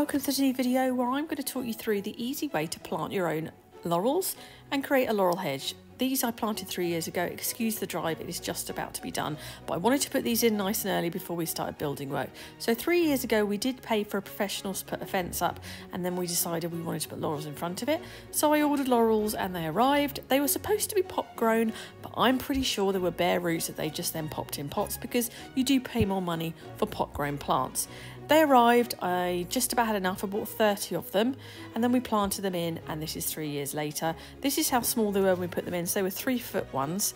welcome to the new video where I'm going to talk you through the easy way to plant your own laurels and create a laurel hedge. These I planted 3 years ago. Excuse the drive, it is just about to be done, but I wanted to put these in nice and early before we started building work. So 3 years ago we did pay for a professional to put a fence up, and then we decided we wanted to put laurels in front of it. So I ordered laurels and they arrived. They were supposed to be pot grown, but I'm pretty sure they were bare roots that they just then popped in pots, because you do pay more money for pot grown plants. They arrived, I just about had enough, I bought 30 of them, and then we planted them in, and this is 3 years later. This is how small they were when we put them in, so they were 3-foot ones,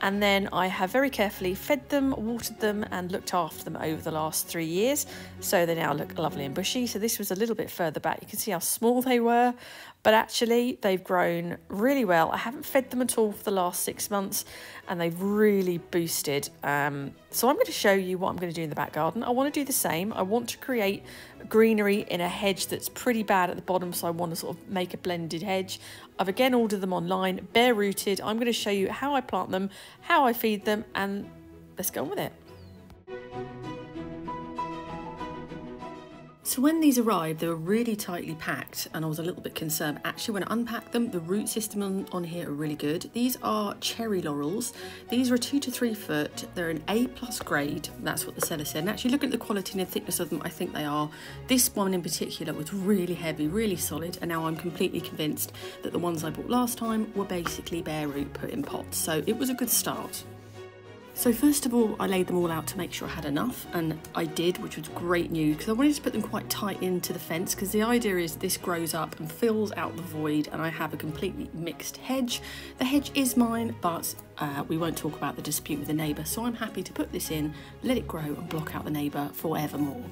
and then I have very carefully fed them, watered them, and looked after them over the last 3 years, so they now look lovely and bushy. So this was a little bit further back, you can see how small they were, but actually they've grown really well. I haven't fed them at all for the last 6 months, and they've really boosted. So I'm going to show you what I'm going to do in the back garden. I want to do the same. I want to create greenery in a hedge that's pretty bad at the bottom, so I want to sort of make a blended hedge. I've again ordered them online, bare rooted. I'm going to show you how I plant them, how I feed them, and let's go on with it. So when these arrived, they were really tightly packed, and I was a little bit concerned. Actually, when I unpacked them, the root system on here are really good. These are cherry laurels. These are 2 to 3 foot. They're an A+ grade. That's what the seller said. And actually, looking at the quality and the thickness of them, I think they are. This one in particular was really heavy, really solid, and now I'm completely convinced that the ones I bought last time were basically bare root put in pots. So it was a good start. So first of all, I laid them all out to make sure I had enough, and I did, which was great news, because I wanted to put them quite tight into the fence, because the idea is this grows up and fills out the void, and I have a completely mixed hedge. The hedge is mine, but we won't talk about the dispute with the neighbour, so I'm happy to put this in, let it grow and block out the neighbour forevermore.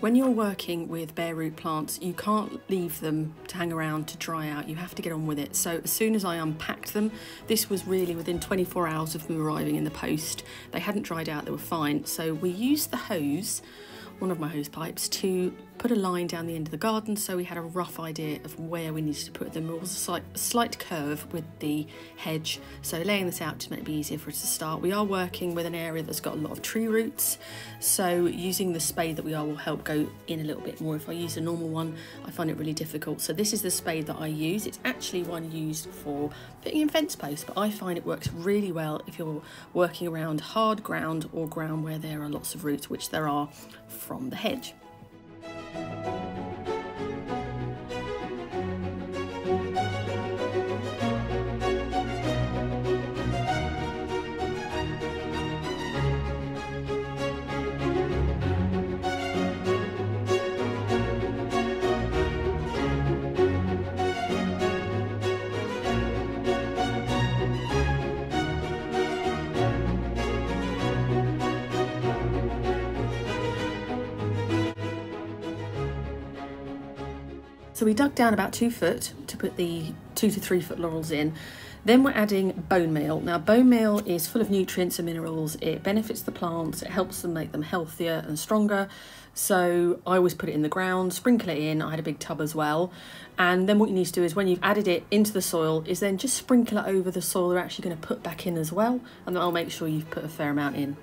When you're working with bare root plants, you can't leave them to hang around to dry out. You have to get on with it. So as soon as I unpacked them, this was really within 24 hours of them arriving in the post. They hadn't dried out, they were fine. So we used the hose, one of my hose pipes, to put a line down the end of the garden, so we had a rough idea of where we needed to put them. There was a slight curve with the hedge, so laying this out to make it be easier for us to start. We are working with an area that's got a lot of tree roots, so using the spade that we are will help go in a little bit more. If I use a normal one, I find it really difficult. So this is the spade that I use. It's actually one used for putting in fence posts, but I find it works really well if you're working around hard ground or ground where there are lots of roots, which there are from the hedge. So we dug down about 2 foot to put the 2 to 3 foot laurels in. Then we're adding bone meal. Now bone meal is full of nutrients and minerals. It benefits the plants, it helps them make them healthier and stronger. So I always put it in the ground, sprinkle it in. I had a big tub as well. And then what you need to do is when you've added it into the soil is then just sprinkle it over the soil they're actually going to put back in as well. And then I'll make sure you've put a fair amount in.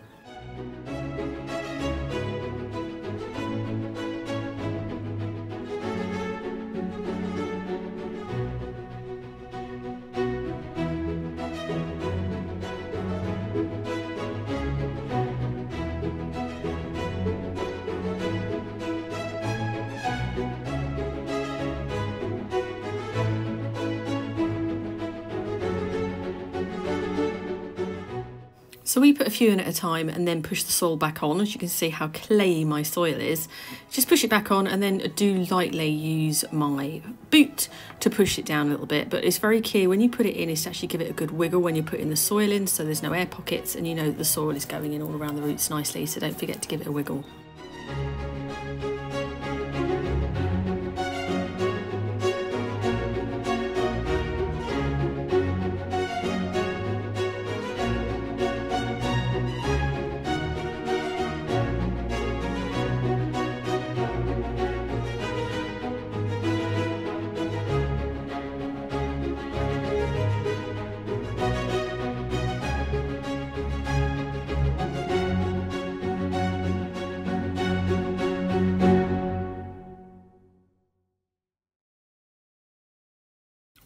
So we put a few in at a time and then push the soil back on. As you can see how clayey my soil is. Just push it back on and then do lightly use my boot to push it down a little bit. But it's very key when you put it in is to actually give it a good wiggle when you're putting the soil in, so there's no air pockets and you know that the soil is going in all around the roots nicely, so don't forget to give it a wiggle.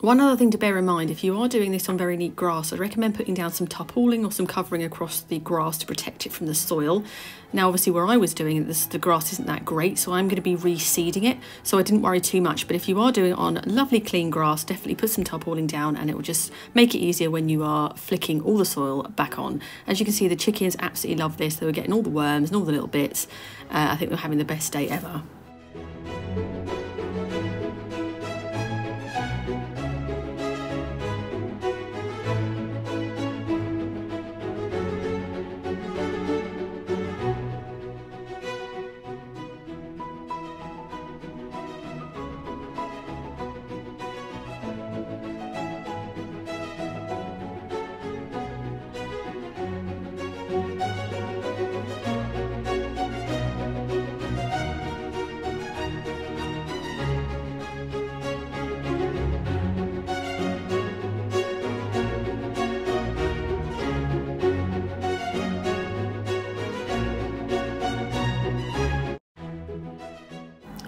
One other thing to bear in mind, if you are doing this on very neat grass, I'd recommend putting down some tarpaulin or some covering across the grass to protect it from the soil. Now obviously where I was doing this, the grass isn't that great, so I'm going to be reseeding it, so I didn't worry too much. But if you are doing it on lovely clean grass, definitely put some tarpaulin down and it will just make it easier when you are flicking all the soil back on. As you can see, the chickens absolutely love this. They were getting all the worms and all the little bits. I think they're having the best day ever.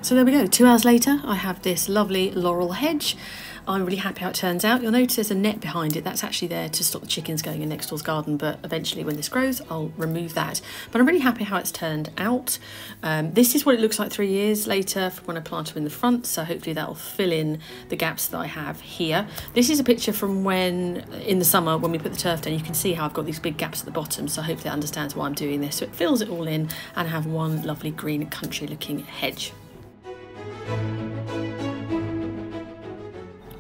So there we go, 2 hours later, I have this lovely laurel hedge. I'm really happy how it turns out. You'll notice there's a net behind it. That's actually there to stop the chickens going in next door's garden, but eventually when this grows, I'll remove that. But I'm really happy how it's turned out. This is what it looks like 3 years later from when I planted them in the front, so hopefully that'll fill in the gaps that I have here. This is a picture from when, in the summer, when we put the turf down. You can see how I've got these big gaps at the bottom, so hopefully that understands why I'm doing this. So it fills it all in, and I have one lovely green country looking hedge.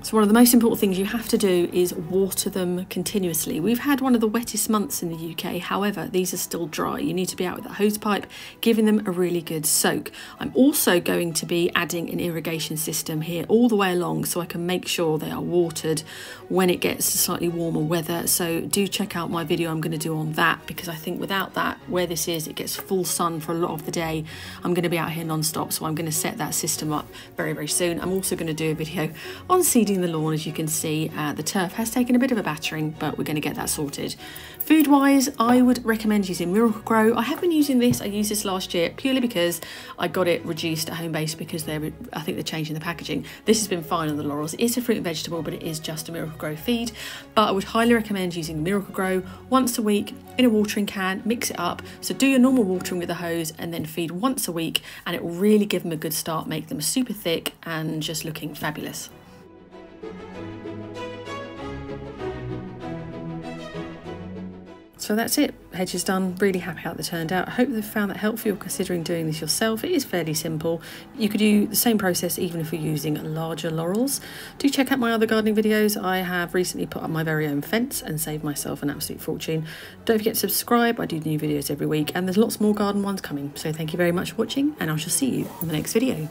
So one of the most important things you have to do is water them continuously. We've had one of the wettest months in the UK, however, these are still dry. You need to be out with that hose pipe, giving them a really good soak. I'm also going to be adding an irrigation system here all the way along so I can make sure they are watered when it gets to slightly warmer weather. So do check out my video I'm going to do on that, because I think without that, where this is, it gets full sun for a lot of the day. I'm going to be out here non-stop, so I'm going to set that system up very, very soon. I'm also going to do a video on seeding the lawn. As you can see, the turf has taken a bit of a battering, but we're going to get that sorted. Food wise, I would recommend using Miracle-Gro. I have been using this. I used this last year purely because I got it reduced at home base because I think they're changing the packaging. This has been fine on the laurels. It is a fruit and vegetable, but it is just a Miracle-Gro feed. But I would highly recommend using Miracle-Gro once a week in a watering can. Mix it up, so do your normal watering with a hose and then feed once a week, and it will really give them a good start, make them super thick and just looking fabulous. So that's it, hedge is done. Really happy how they turned out. I hope they've found that helpful. You're considering doing this yourself. It is fairly simple. You could do the same process even if you're using larger laurels. Do check out my other gardening videos. I have recently put up my very own fence and saved myself an absolute fortune. Don't forget to subscribe. I do new videos every week, and there's lots more garden ones coming. So thank you very much for watching, and I shall see you on the next video.